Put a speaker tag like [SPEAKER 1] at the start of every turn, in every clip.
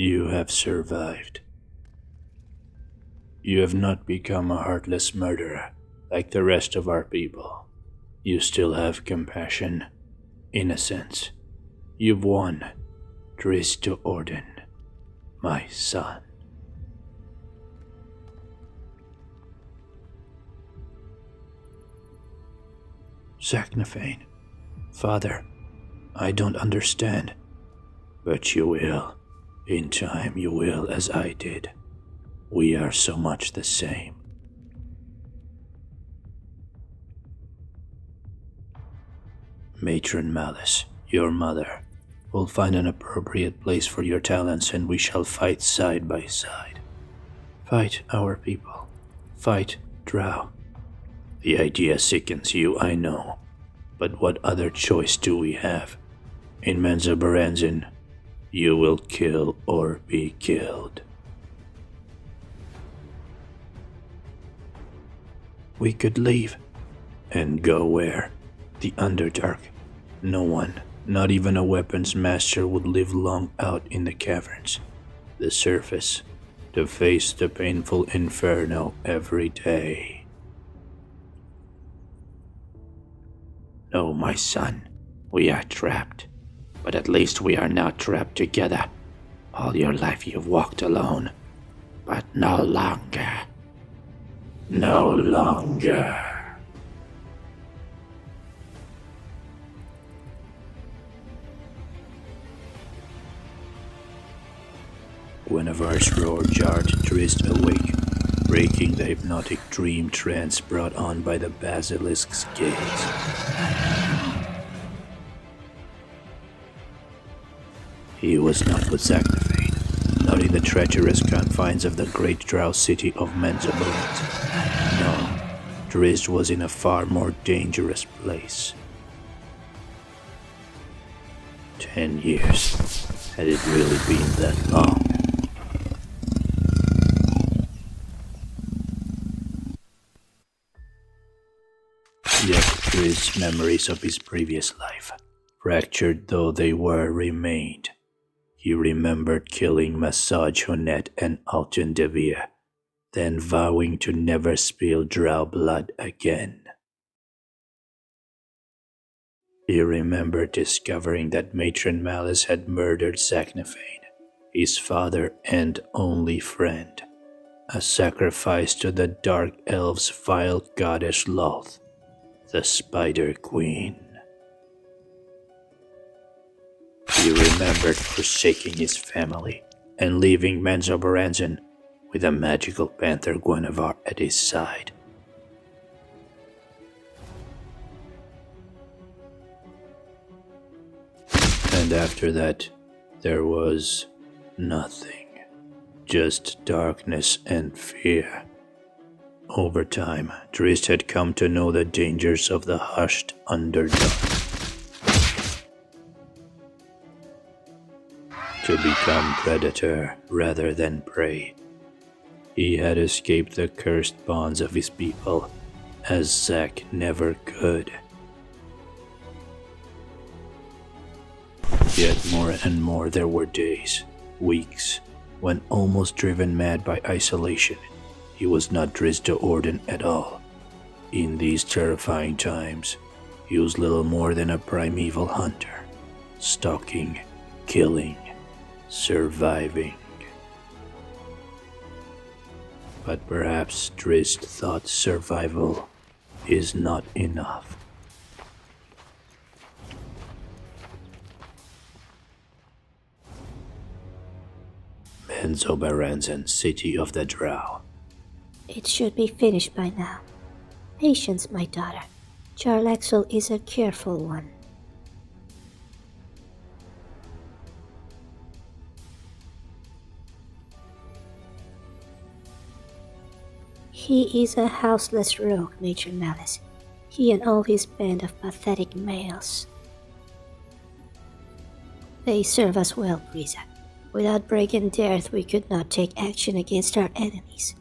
[SPEAKER 1] You have survived. You have not become a heartless murderer like the rest of our people. You still have compassion, innocence. You've won, Drizzt Orden, my son. Zaknafein, Father, I don't understand. But you will. In time you will, as I did. We are so much the same. Matron Malice, your mother, will find an appropriate place for your talents, and we shall fight side by side. Fight our people. Fight Drow. The idea sickens you, I know. But what other choice do we have? In Menzoberranzan, you will kill or be killed. We could leave. And go where? The Underdark. No one, not even a weapons master, would live long out in the caverns. The surface, to face the painful inferno every day. No, my son, we are trapped. But at least we are not trapped together. All your life you've walked alone. But no longer. No longer. Guinevere's roar jarred Drizzt awake, breaking the hypnotic dream trance brought on by the basilisk's gaze. He was not with Zaknafein, not in the treacherous confines of the great drow city of Menzoberranzan. No, Drizzt was in a far more dangerous place. 10 years. Had it really been that long? Yet Drizzt's memories of his previous life, fractured though they were, remained. He remembered killing Massage Honet and Alton Devere, then vowing to never spill drow blood again. He remembered discovering that Matron Malice had murdered Zaknafein, his father and only friend, a sacrifice to the Dark Elves' vile goddess Lolth, the Spider Queen. He remembered forsaking his family and leaving Menzoberranzan with a magical panther Guinevere at his side. And after that, there was nothing. Just darkness and fear. Over time, Drizzt had come to know the dangers of the hushed Underdark. To become predator rather than prey. He had escaped the cursed bonds of his people, as Zak never could. Yet more and more there were days, weeks, when almost driven mad by isolation, he was not Drizzt Orden at all. In these terrifying times, he was little more than a primeval hunter, stalking, killing, surviving. But perhaps Drizzt thought survival is not enough. Menzoberranzan, city of the Drow.
[SPEAKER 2] It should be finished by now. Patience, my daughter. Jarl Exile is a careful one. He is a houseless rogue, Matron Malice. He and all his band of pathetic males. They serve us well, Brisa. Without Breaking Dearth, we could not take action against our enemies.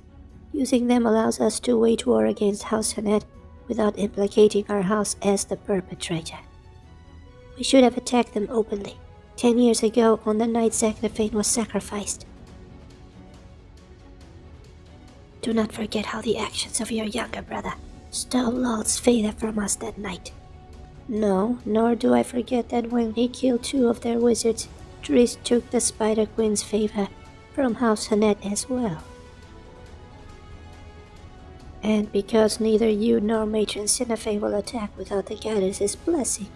[SPEAKER 2] Using them allows us to wage war against House Honet without implicating our house as the perpetrator. We should have attacked them openly, 10 years ago, on the night Zaknafane was sacrificed. Do not forget how the actions of your younger brother stole Lol's favor from us that night. No, nor do I forget that when he killed 2 of their wizards, Drizzt took the Spider Queen's favor from House Hanet as well. And because neither you nor Matron Sinefay will attack without the goddess's blessing,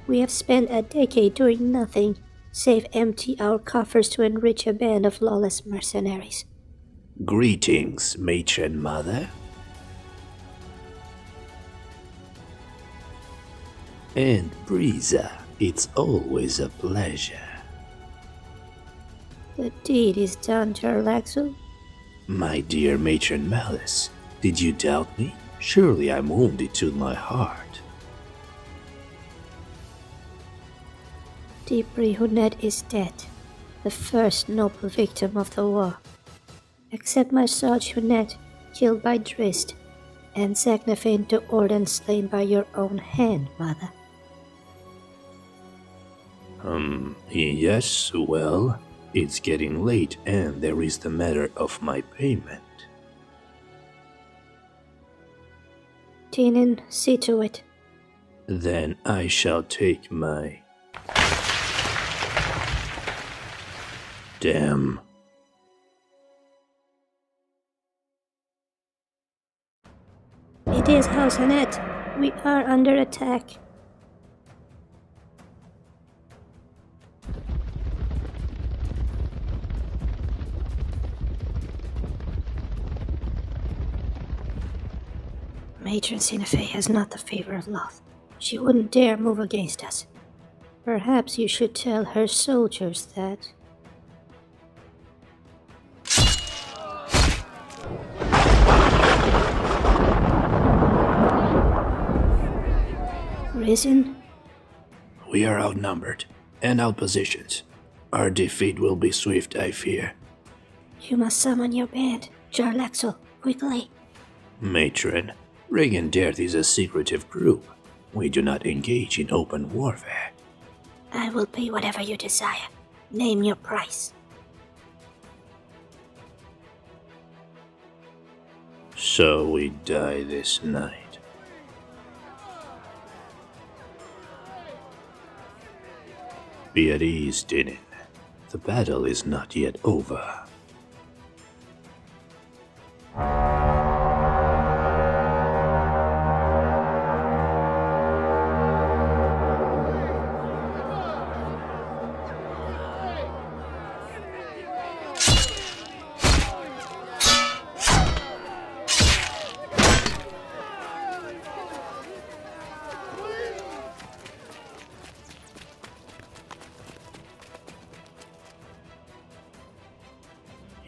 [SPEAKER 2] we have spent a decade doing nothing save empty our coffers to enrich a band of lawless mercenaries.
[SPEAKER 1] Greetings, Matron Mother. And Breeza, it's always a pleasure.
[SPEAKER 2] The deed is done, Jarlaxle.
[SPEAKER 1] My dear Matron Malice, did you doubt me? Surely I'm wounded to my heart.
[SPEAKER 2] Deepri Hunet is dead, the first noble victim of the war. Except my Sarge Hunet, killed by Drizzt, and Zaknafane to Orden slain by your own hand, Mother.
[SPEAKER 1] Yes, well, it's getting late and there is the matter of my payment.
[SPEAKER 2] Tinin, see to it.
[SPEAKER 1] Then I shall take my... Damn.
[SPEAKER 2] It is House Hanet. We are under attack. Matron Sinefay has not the favor of Loth. She wouldn't dare move against us. Perhaps you should tell her soldiers that. Risen?
[SPEAKER 1] We are outnumbered and outpositioned. Our defeat will be swift, I fear.
[SPEAKER 2] You must summon your band, Jarlaxle, quickly.
[SPEAKER 1] Matron, Regan Death is a secretive group. We do not engage in open warfare.
[SPEAKER 2] I will pay whatever you desire. Name your price.
[SPEAKER 1] So we die this night. Be at ease, Dinin. The battle is not yet over.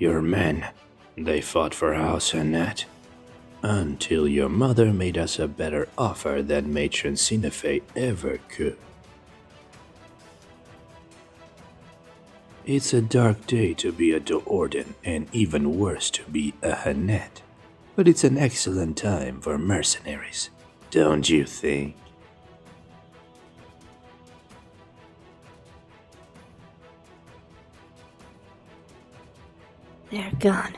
[SPEAKER 1] Your men, they fought for House Hanet, until your mother made us a better offer than Matron Sinefay ever could. It's a dark day to be a Do'Orden, and even worse to be a Hanet, but it's an excellent time for mercenaries, don't you think?
[SPEAKER 2] They're gone.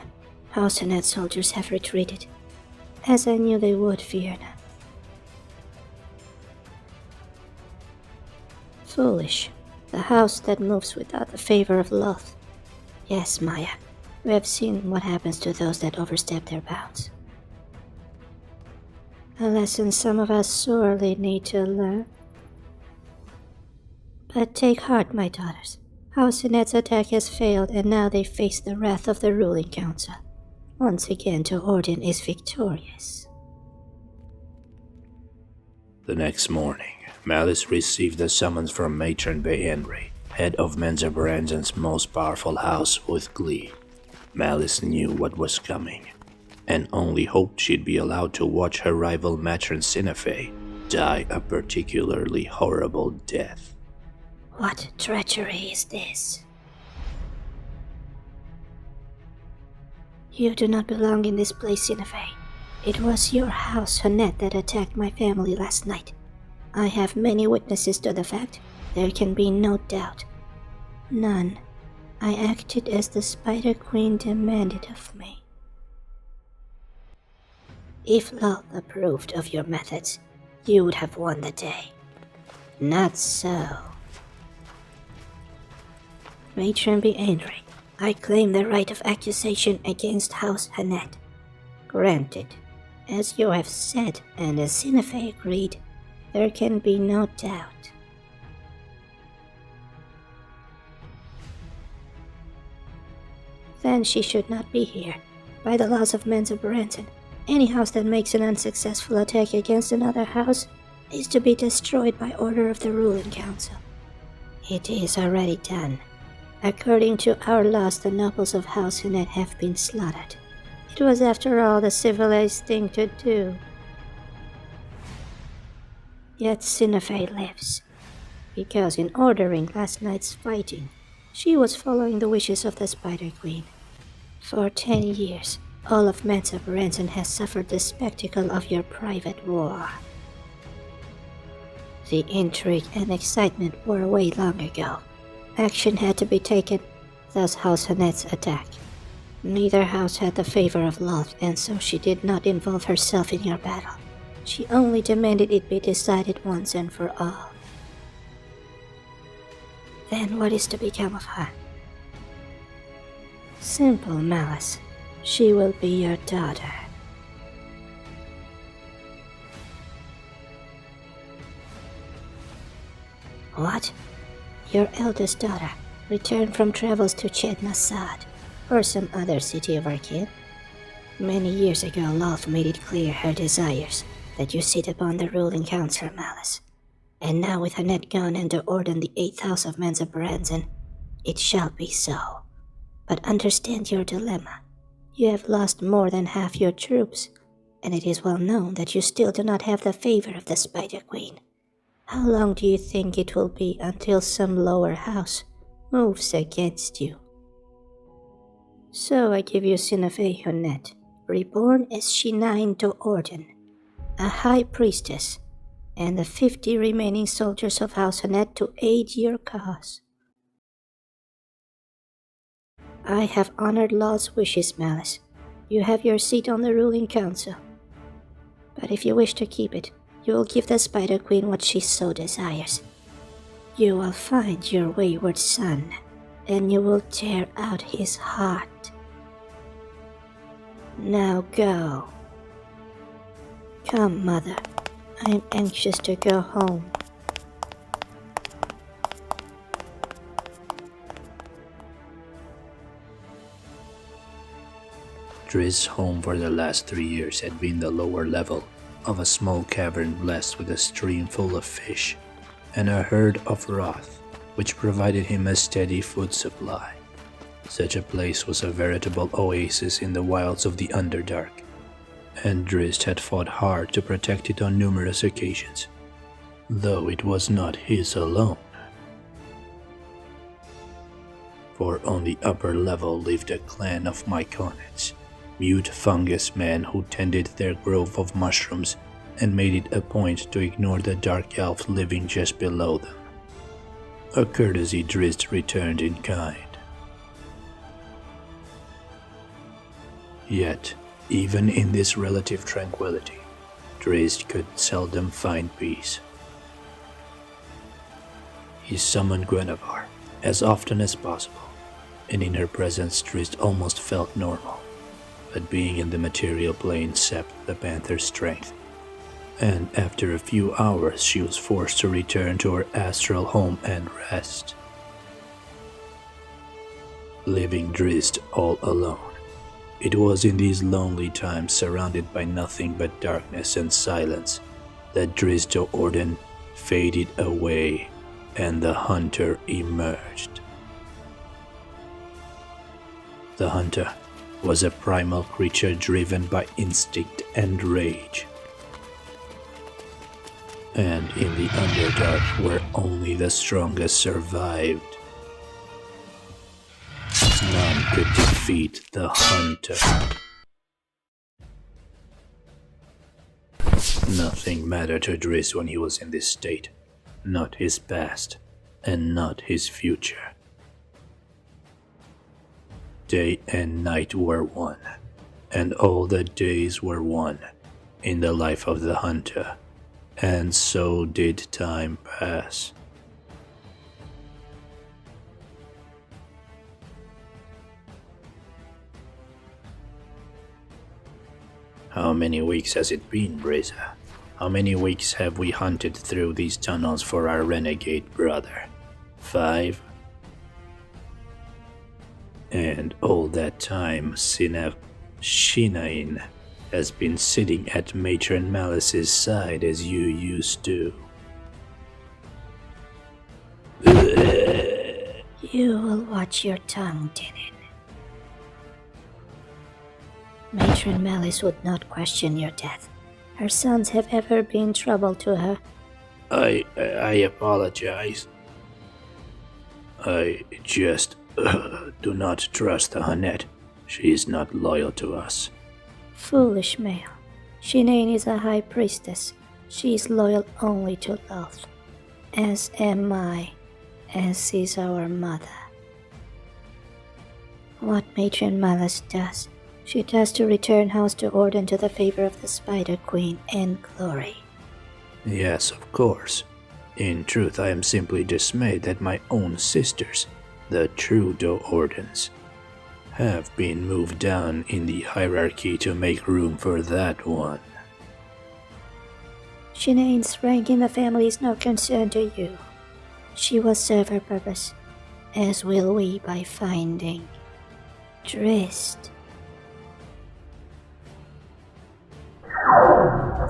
[SPEAKER 2] House Hanet soldiers have retreated, as I knew they would, Fiona. Foolish. The house that moves without the favor of Loth. Yes, Maya, we have seen what happens to those that overstep their bounds. A lesson some of us sorely need to learn. But take heart, my daughters. House Hanet's attack has failed, and now they face the wrath of the ruling council. Once again, Do'Orden is victorious.
[SPEAKER 1] The next morning, Malice received a summons from Matron Behenry, head of Menzoberranzan's most powerful house, with glee. Malice knew what was coming, and only hoped she'd be allowed to watch her rival Matron Sinefay die a particularly horrible death.
[SPEAKER 2] What treachery is this? You do not belong in this place, Sinefay. It was your house, Hanet, that attacked my family last night. I have many witnesses to the fact. There can be no doubt. None. I acted as the Spider Queen demanded of me. If Lal approved of your methods, you would have won the day. Not so. Matron, be angry. I claim the right of accusation against House Hanet. Granted, as you have said and as Sinefei agreed, there can be no doubt. Then she should not be here. By the laws of Mensa Branson, any house that makes an unsuccessful attack against another house is to be destroyed by order of the ruling council. It is already done. According to our laws, the nobles of House Hanet have been slaughtered. It was, after all, the civilized thing to do. Yet Sinefei lives, because in ordering last night's fighting, she was following the wishes of the Spider Queen. For 10 years, all of Mensa Branson has suffered the spectacle of your private war. The intrigue and excitement were away long ago. Action had to be taken, thus House Hanet's attack. Neither house had the favor of Lot, and so she did not involve herself in your battle. She only demanded it be decided once and for all. Then what is to become of her? Simple, Malice. She will be your daughter. What? Your eldest daughter returned from travels to Chetnasad, or some other city of our kin? Many years ago, Lolth made it clear her desires, that you sit upon the ruling council, Malice. And now with Hanet gone and to Orden the 8th house of Mensa Branson, it shall be so. But understand your dilemma. You have lost more than half your troops, and it is well known that you still do not have the favor of the Spider Queen. How long do you think it will be until some lower house moves against you? So I give you Sinefei Hanet, reborn as Shinain to Orden, a high priestess, and the 50 remaining soldiers of House Hanet to aid your cause. I have honored Law's wishes, Malice. You have your seat on the ruling council. But if you wish to keep it, you will give the Spider Queen what she so desires. You will find your wayward son, and you will tear out his heart. Now go. Come, Mother. I am anxious to go home.
[SPEAKER 1] Drizzt's home for the last 3 years had been the lower level of a small cavern blessed with a stream full of fish and a herd of roth, which provided him a steady food supply. Such a place was a veritable oasis in the wilds of the Underdark, and Drizzt had fought hard to protect it on numerous occasions, though it was not his alone. For on the upper level lived a clan of Myconids, mute fungus men who tended their grove of mushrooms and made it a point to ignore the dark elf living just below them. A courtesy Drizzt returned in kind. Yet, even in this relative tranquility, Drizzt could seldom find peace. He summoned Guinevere as often as possible, and in her presence Drizzt almost felt normal. But being in the material plane sapped the panther's strength, and after a few hours she was forced to return to her astral home and rest. Leaving Drizzt all alone, it was in these lonely times surrounded by nothing but darkness and silence that Drizzt to Orden faded away and the hunter emerged. The hunter was a primal creature driven by instinct and rage. And in the Underdark, where only the strongest survived, none could defeat the hunter. Nothing mattered to Drizzt when he was in this state, not his past, and not his future. day and night were one, and all the days were one in the life of the hunter, and so did time pass. How many weeks has it been, Drizzt? How many weeks have we hunted through these tunnels for our renegade brother? 5? And all that time, Shinain has been sitting at Matron Malice's side as you used to.
[SPEAKER 2] You will watch your tongue, Dinin. Matron Malice would not question your death. Her sons have ever been trouble to her.
[SPEAKER 1] I apologize. I just do not trust Annette. She is not loyal to us.
[SPEAKER 2] Foolish male. Shinain is a high priestess. She is loyal only to Loth. As am I. As is our mother. What Matron Malice does, she does to return House to Orden to the favor of the Spider Queen and glory.
[SPEAKER 1] Yes, of course. In truth, I am simply dismayed that my own sisters, the true Ordens, have been moved down in the hierarchy to make room for that one.
[SPEAKER 2] Shinain's rank in the family is no concern to you. She will serve her purpose, as will we by finding Drizzt.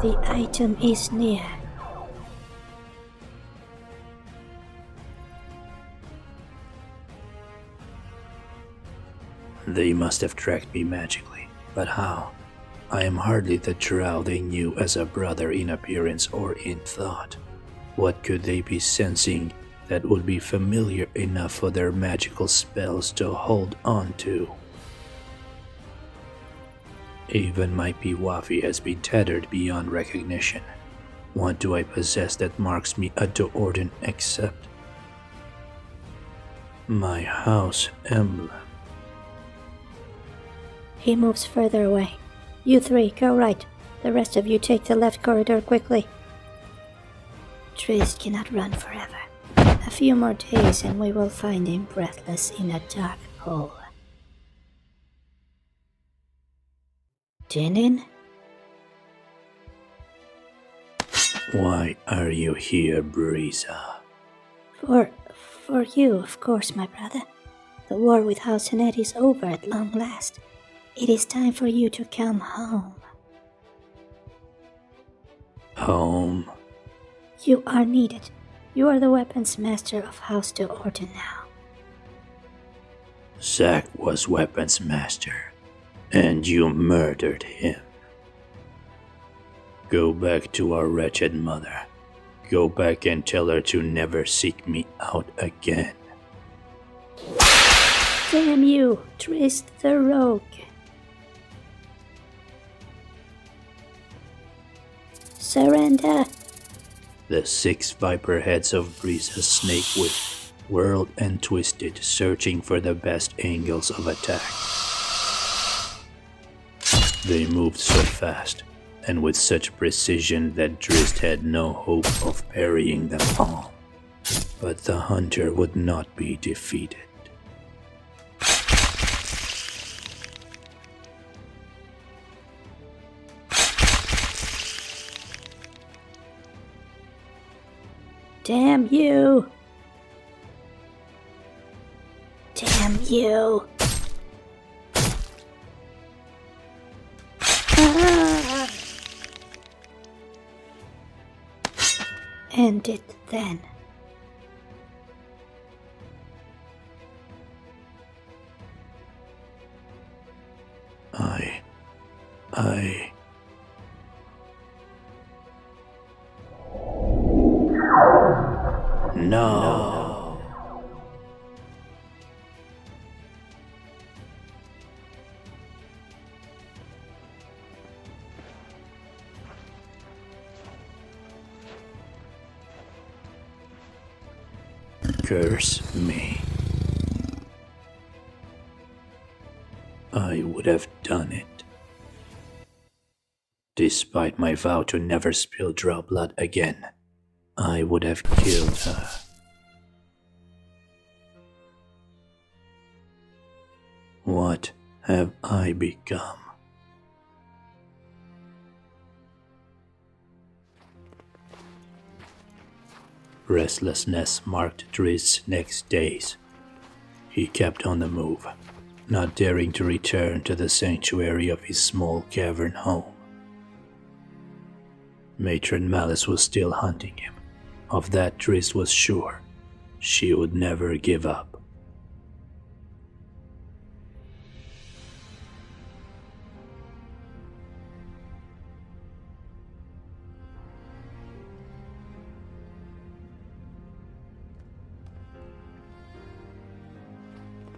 [SPEAKER 2] The item is near.
[SPEAKER 1] They must have tracked me magically, but how? I am hardly the drow they knew as a brother in appearance or in thought. What could they be sensing that would be familiar enough for their magical spells to hold on to? Even my Piwafi has been tethered beyond recognition. What do I possess that marks me a Do'Orden except my house emblem?
[SPEAKER 2] He moves further away. You three, go right. The rest of you take the left corridor quickly. Drizzt cannot run forever. A few more days and we will find him breathless in a dark hole. Dinin?
[SPEAKER 1] Why are you here, Breeza?
[SPEAKER 2] For you, of course, my brother. The war with House Annette is over at long last. It is time for you to come home.
[SPEAKER 1] Home?
[SPEAKER 2] You are needed. You are the weapons master of House Do'Orden now.
[SPEAKER 1] Zack was weapons master, and you murdered him. Go back to our wretched mother. Go back and tell her to never seek me out again.
[SPEAKER 2] Damn you, Drizzt the Rogue. Surrender.
[SPEAKER 1] The 6 viper heads of Breeza's snake whip whirled and twisted, searching for the best angles of attack. They moved so fast, and with such precision that Drizzt had no hope of parrying them all. But the hunter would not be defeated.
[SPEAKER 2] Damn you! Damn you! Ah! End it then.
[SPEAKER 1] I... No. Curse me. would have done it. Despite my vow to never spill drow blood again, I would have killed her. What have I become? Restlessness marked Drizzt's next days. He kept on the move, not daring to return to the sanctuary of his small cavern home. Matron Malice was still hunting him. Of that Drizzt was sure. She would never give up.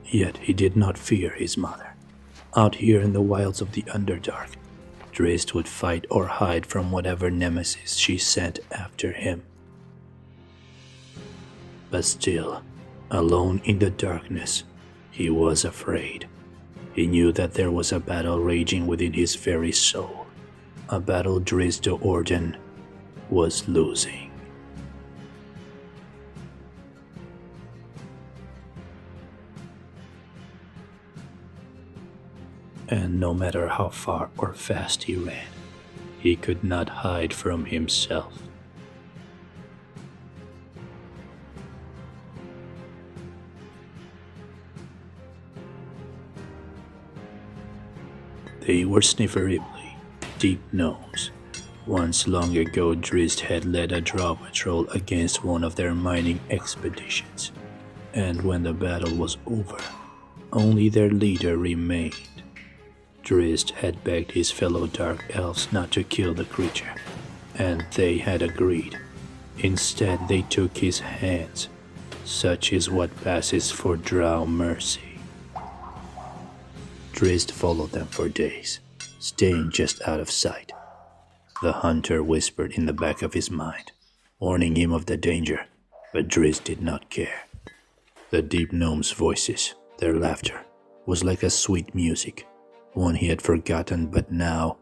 [SPEAKER 1] Yet he did not fear his mother. Out here in the wilds of the Underdark, Drizzt would fight or hide from whatever nemesis she sent after him. But still, alone in the darkness, he was afraid. He knew that there was a battle raging within his very soul, a battle Drizzt Do'Urden was losing. And no matter how far or fast he ran, he could not hide from himself. They were Snifferibly, deep gnomes. Once long ago, Drizzt had led a drow patrol against one of their mining expeditions, and when the battle was over, only their leader remained. Drizzt had begged his fellow Dark Elves not to kill the creature, and they had agreed. Instead, they took his hands. Such is what passes for drow mercy. Drizzt followed them for days, staying just out of sight. The hunter whispered in the back of his mind, warning him of the danger, but Drizzt did not care. The deep gnomes' voices, their laughter, was like a sweet music, one he had forgotten but now,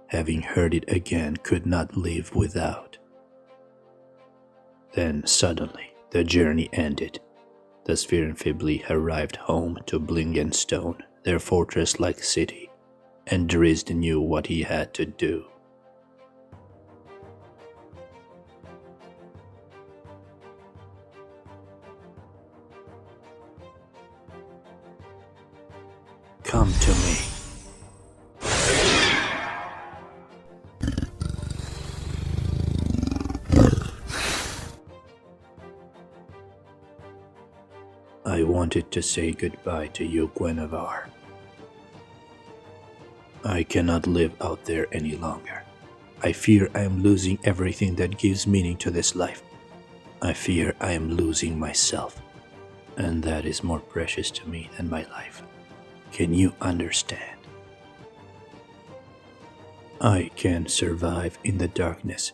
[SPEAKER 1] having heard it again, could not live without. Then suddenly the journey ended. The Spherenfibli arrived home to Blingenstone, their fortress-like city, and Drizzt knew what he had to do. Come to me. I wanted to say goodbye to you, Guinevere. I cannot live out there any longer. I fear I am losing everything that gives meaning to this life. I fear I am losing myself, and that is more precious to me than my life. Can you understand? I can survive in the darkness,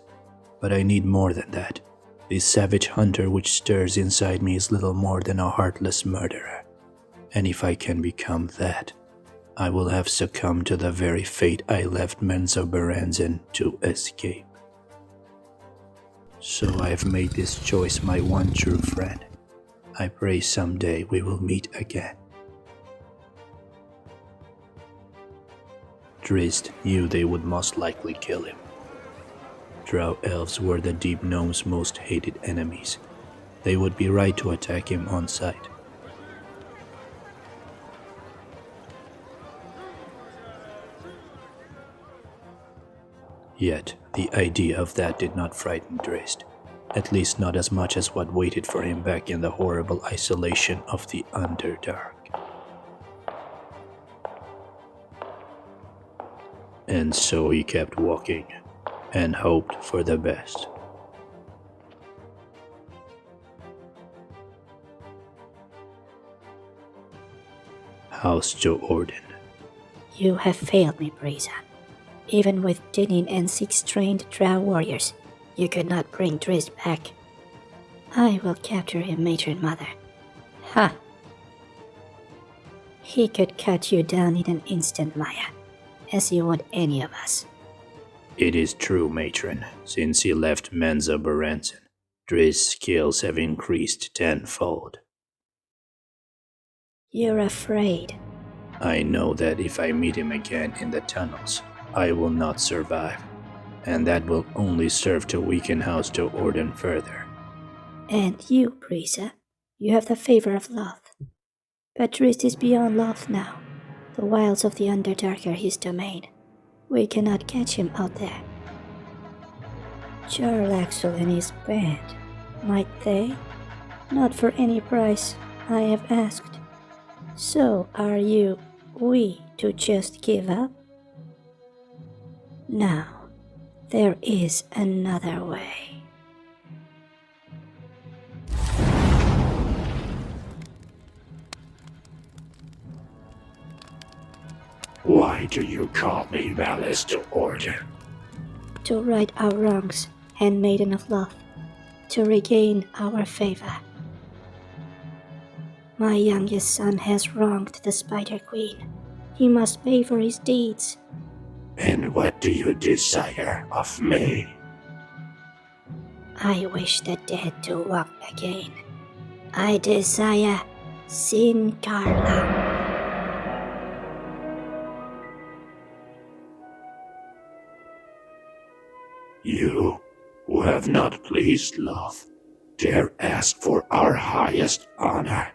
[SPEAKER 1] but I need more than that. This savage hunter which stirs inside me is little more than a heartless murderer, and if I can become that, I will have succumbed to the very fate I left Menzoberranzan to escape. So I have made this choice my one true friend. I pray someday we will meet again. Drizzt knew they would most likely kill him. Drow elves were the deep gnomes' most hated enemies. They would be right to attack him on sight. Yet, the idea of that did not frighten Drizzt, at least not as much as what waited for him back in the horrible isolation of the Underdark. And so he kept walking, and hoped for the best. House Do'Urden.
[SPEAKER 2] You have failed me, Brisa. Even with Dinin and 6 trained drow warriors, you could not bring Drizzt back. I will capture him, Matron Mother. Ha! He could cut you down in an instant, Maya, as he would any of us.
[SPEAKER 1] It is true, matron. Since he left Menza Berenson, Drizzt's skills have increased tenfold.
[SPEAKER 2] You're afraid.
[SPEAKER 1] I know that if I meet him again in the tunnels, I will not survive, and that will only serve to weaken House to Orden further.
[SPEAKER 2] And you, Brisa, you have the favor of Loth. But Drizzt is beyond Loth now. The wilds of the Underdark are his domain. We cannot catch him out there. Jarlaxle and his band, might they? Not for any price, I have asked. So are we to just give up? Now, there is another way.
[SPEAKER 1] Why do you call me Malice to Orden?
[SPEAKER 2] To right our wrongs, handmaiden of Loth, to regain our favor. My youngest son has wronged the Spider Queen. He must pay for his deeds.
[SPEAKER 1] And what do you desire of me?
[SPEAKER 2] I wish the dead to walk again. I desire Sin Carla.
[SPEAKER 1] You, who have not pleased Loth, dare ask for our highest honor.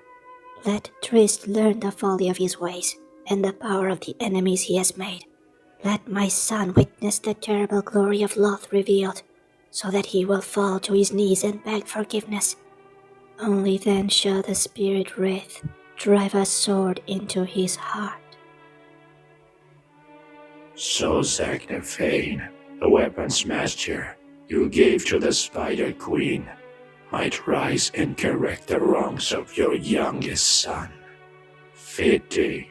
[SPEAKER 2] Let Drizzt learn the folly of his ways and the power of the enemies he has made. Let my son witness the terrible glory of Loth revealed, so that he will fall to his knees and beg forgiveness. Only then shall the spirit wraith drive a sword into his heart.
[SPEAKER 1] So Zagnafane, the weapons master you gave to the Spider Queen, might rise and correct the wrongs of your youngest son. Fitting.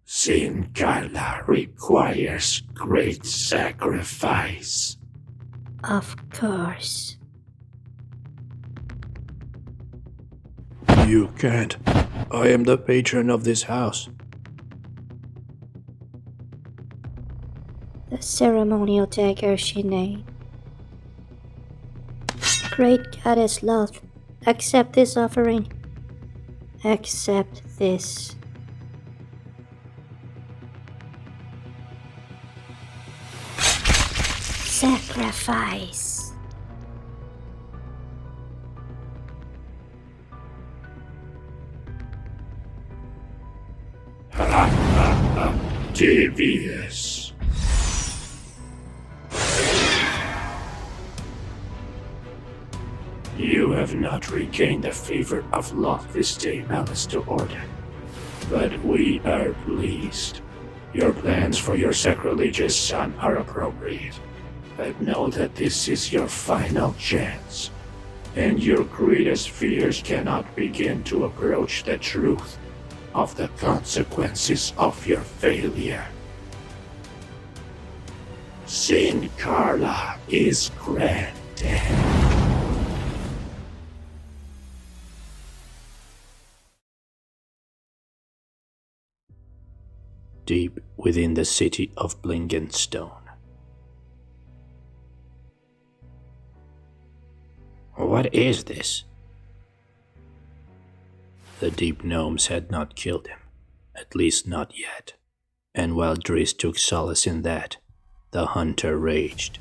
[SPEAKER 1] Sin Carla requires great sacrifice.
[SPEAKER 2] Of course.
[SPEAKER 1] You can't. I am the patron of this house.
[SPEAKER 2] The ceremonial dagger Shine. Great goddess Loth, accept this offering. Accept this. Sacrifice.
[SPEAKER 1] Devious. You have not regained the favor of Loth this day, Malice to Orden. But we are pleased. Your plans for your sacrilegious son are appropriate. But know that this is your final chance, and your greatest fears cannot begin to approach the truth of the consequences of your failure. Sin Carla is granted. Deep within the city of Blingenstone. What is this? The deep gnomes had not killed him, at least not yet, and while Drizzt took solace in that, the hunter raged.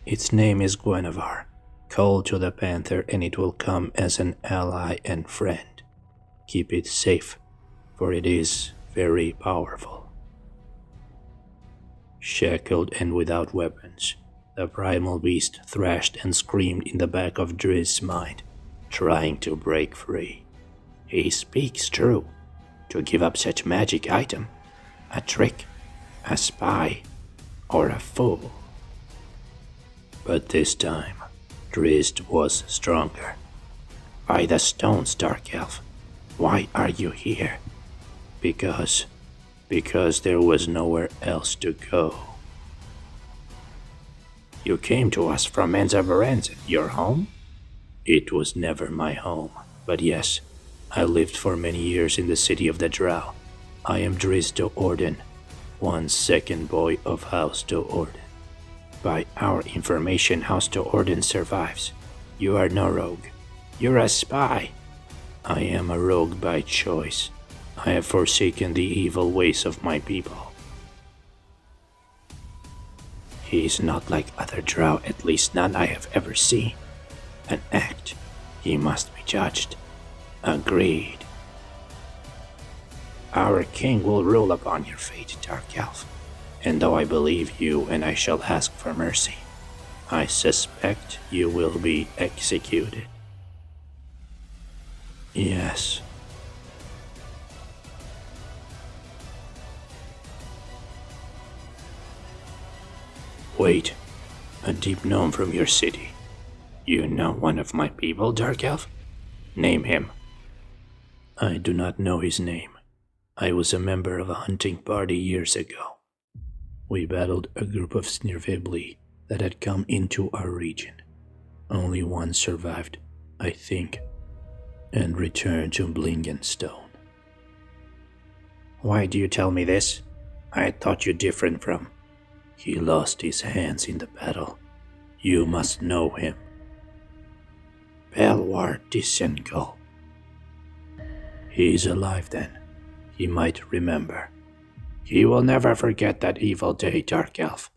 [SPEAKER 1] Its name is Guinevere. Call to the panther and it will come as an ally and friend. Keep it safe, for it is very powerful. Shackled and without weapons, the primal beast thrashed and screamed in the back of Drizzt's mind, trying to break free. He speaks true. To give up such magic item, a trick, a spy, or a fool. But this time, Drizzt was stronger. By the stones, Dark Elf, why are you here? Because there was nowhere else to go. You came to us from Menzaberens, your home? It was never my home, but yes, I lived for many years in the city of the Drow. I am Drizzt de Orden, one second boy of House de Orden. By our information, House de Orden survives. You are no rogue. You're a spy. I am a rogue by choice. I have forsaken the evil ways of my people. He is not like other Drow, at least none I have ever seen. An act. He must be judged. Agreed. Our king will rule upon your fate, Dark Elf. And though I believe you and I shall ask for mercy, I suspect you will be executed. Yes. Wait, a deep gnome from your city. You know one of my people, Dark Elf? Name him. I do not know his name. I was a member of a hunting party years ago. We battled a group of Snirvibli that had come into our region. Only one survived, I think, and returned to Blingenstone. Why do you tell me this? I thought you different from... He lost his hands in the battle. You must know him. Belwar Disengal. He is alive then. He might remember. He will never forget that evil day, Dark Elf.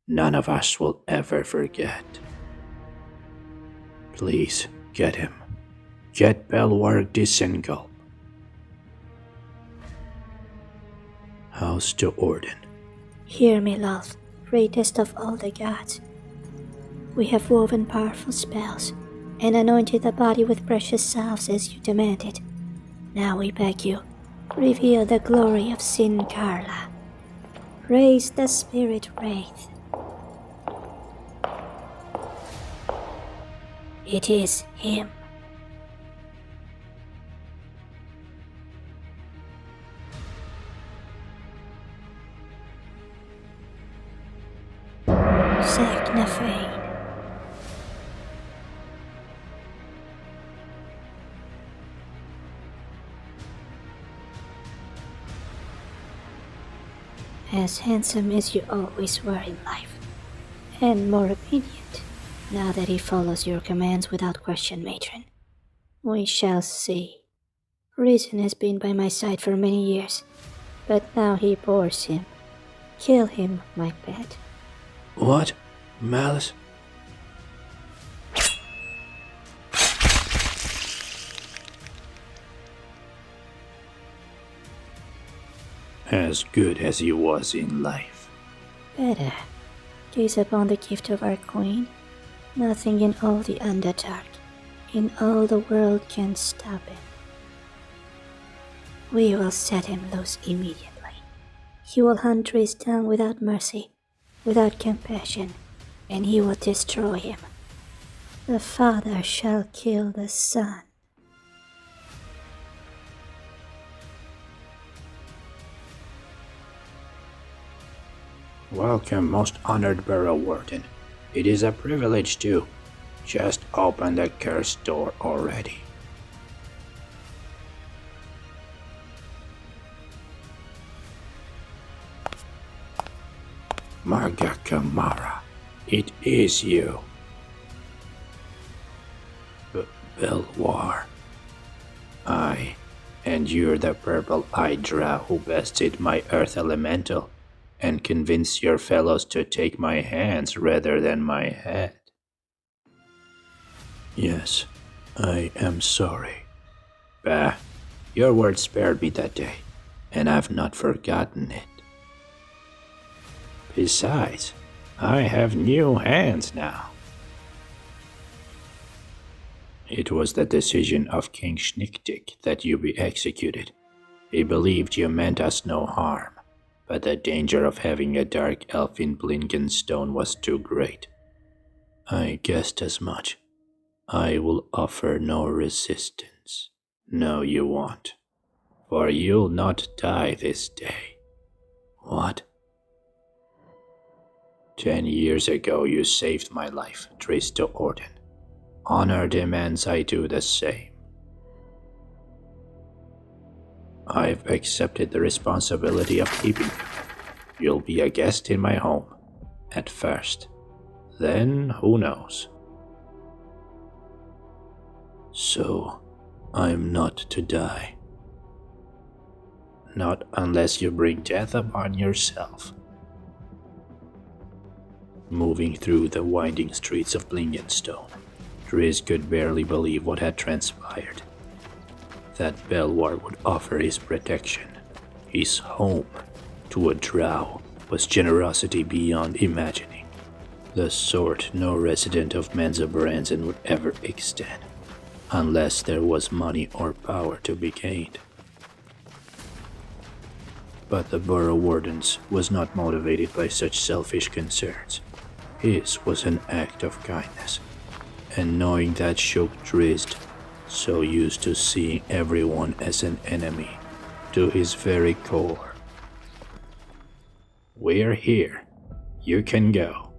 [SPEAKER 1] None of us will ever forget. Please, get him. Get Belwar Disengal. House to Orden.
[SPEAKER 2] Hear me, love, greatest of all the gods. We have woven powerful spells and anointed the body with precious salves as you demanded. Now we beg you, reveal the glory of Sin Carla. Raise the spirit wraith. It is him. Saknafane. As handsome as you always were in life, and more obedient, now that he follows your commands without question, matron. We shall see. Reason has been by my side for many years, but now he bores him. Kill him, my pet.
[SPEAKER 1] What? Malice? As good as he was in life.
[SPEAKER 2] Better. Gaze upon the gift of our queen. Nothing in all the Underdark, in all the world can stop him. We will set him loose immediately. He will hunt Drizzt down without mercy, without compassion, and he will destroy him. The father shall kill the son.
[SPEAKER 1] Welcome, most honored Borough Warden. It is a privilege to just open the cursed door already. Marga Kamara, it is you. Belwar. And you're the purple-eyed drow who bested my earth elemental and convinced your fellows to take my hands rather than my head. Yes, I am sorry. Bah, your word spared me that day, and I've not forgotten it. Besides, I have new hands now. It was the decision of King Schnickdick that you be executed. He believed you meant us no harm, but the danger of having a dark elf in Blingenstone was too great. I guessed as much. I will offer no resistance. No, you won't. For you'll not die this day. What? 10 years ago you saved my life, Drizzt the Orden. Honor demands I do the same. I've accepted the responsibility of keeping you. You'll be a guest in my home, at first. Then, who knows? So, I'm not to die. Not unless you bring death upon yourself. Moving through the winding streets of Blingenstone, Drizzt could barely believe what had transpired. That Belwar would offer his protection, his home, to a drow was generosity beyond imagining, the sort no resident of Menzoberranzan would ever extend, unless there was money or power to be gained. But the Burrow Warden's was not motivated by such selfish concerns. His was an act of kindness, and knowing that shook Drizzt, so used to seeing everyone as an enemy, to his very core. We're here. You can go.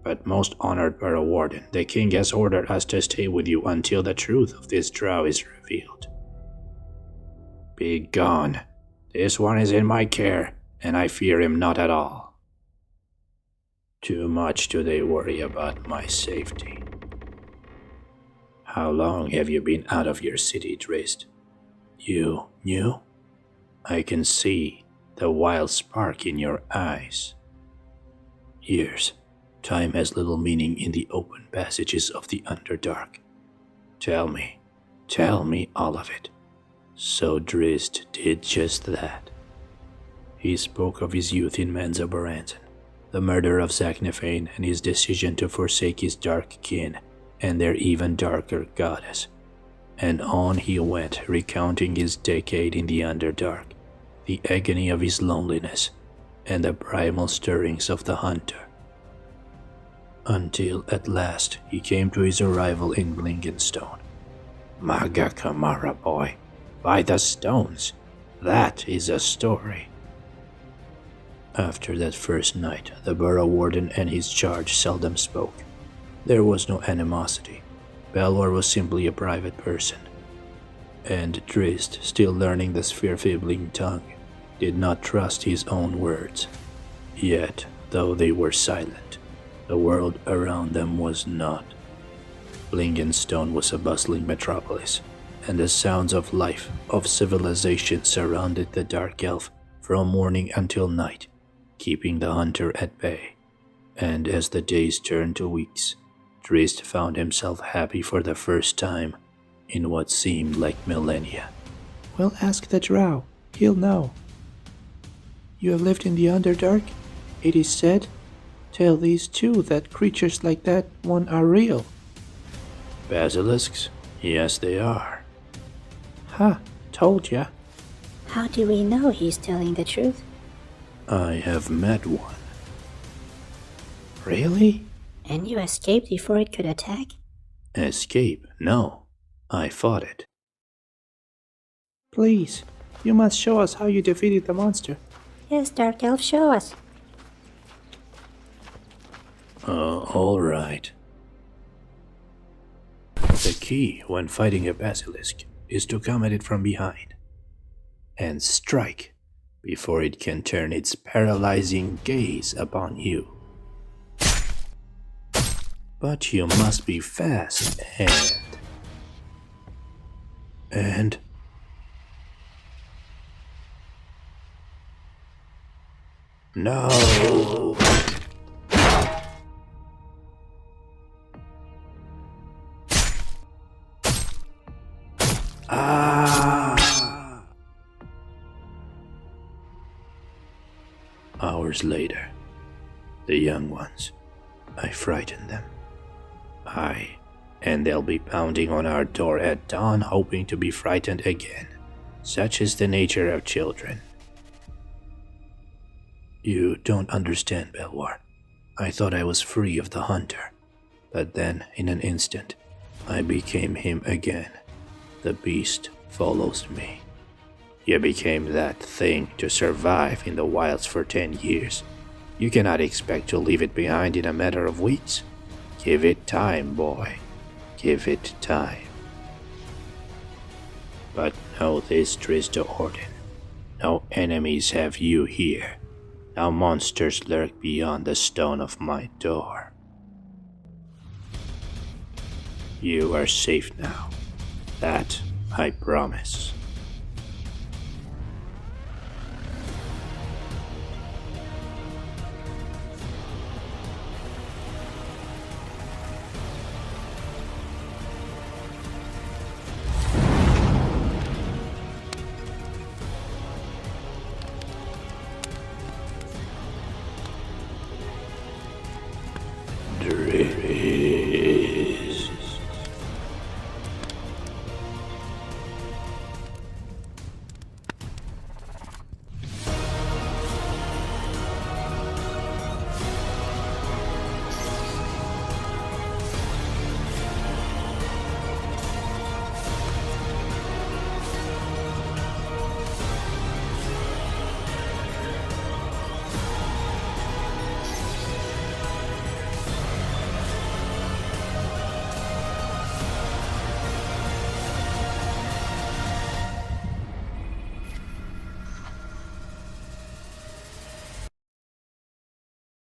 [SPEAKER 1] But most honored Burrow Warden, the king has ordered us to stay with you until the truth of this drow is revealed. Be gone. This one is in my care, and I fear him not at all. Too much do they worry about my safety. How long have you been out of your city, Drizzt? You knew? I can see the wild spark in your eyes. Years. Time has little meaning in the open passages of the Underdark. Tell me all of it. So Drizzt did just that. He spoke of his youth in Menzoberranzan, the murder of Zaknafein, and his decision to forsake his dark kin and their even darker goddess. And on he went, recounting his decade in the Underdark, the agony of his loneliness, and the primal stirrings of the hunter. Until at last he came to his arrival in Blingenstone. Maga Kamara, boy, by the stones, that is a story. After that first night, the Burrow Warden and his charge seldom spoke. There was no animosity. Belwar was simply a private person. And Drizzt, still learning the sphere-fibbling tongue, did not trust his own words. Yet, though they were silent, the world around them was not. Blingenstone was a bustling metropolis, and the sounds of life, of civilization surrounded the dark elf from morning until night, keeping the hunter at bay. And as the days turned to weeks, Drizzt found himself happy for the first time in what seemed like millennia.
[SPEAKER 3] Well, ask the drow. He'll know. You have lived in the Underdark? It is said. Tell these two that creatures like that one are real.
[SPEAKER 1] Basilisks? Yes, they are.
[SPEAKER 3] Ha, told ya.
[SPEAKER 2] How do we know he's telling the truth?
[SPEAKER 1] I have met one.
[SPEAKER 3] Really?
[SPEAKER 2] And you escaped before it could attack?
[SPEAKER 1] Escape? No. I fought it.
[SPEAKER 3] Please, you must show us how you defeated the monster.
[SPEAKER 2] Yes, Dark Elf, show us.
[SPEAKER 1] All right. The key when fighting a basilisk is to come at it from behind and strike before it can turn its paralyzing gaze upon you. But you must be fast and no. Hours later, the young ones, I frightened them. And they'll be pounding on our door at dawn hoping to be frightened again. Such is the nature of children. You don't understand, Belwar. I thought I was free of the hunter, but then, in an instant, I became him again. The beast follows me. You became that thing to survive in the wilds for 10 years. You cannot expect to leave it behind in a matter of weeks. Give it time, boy. Give it time. But know this, Drizzt Orden. No enemies have you here. No monsters lurk beyond the stone of my door. You are safe now. That I promise.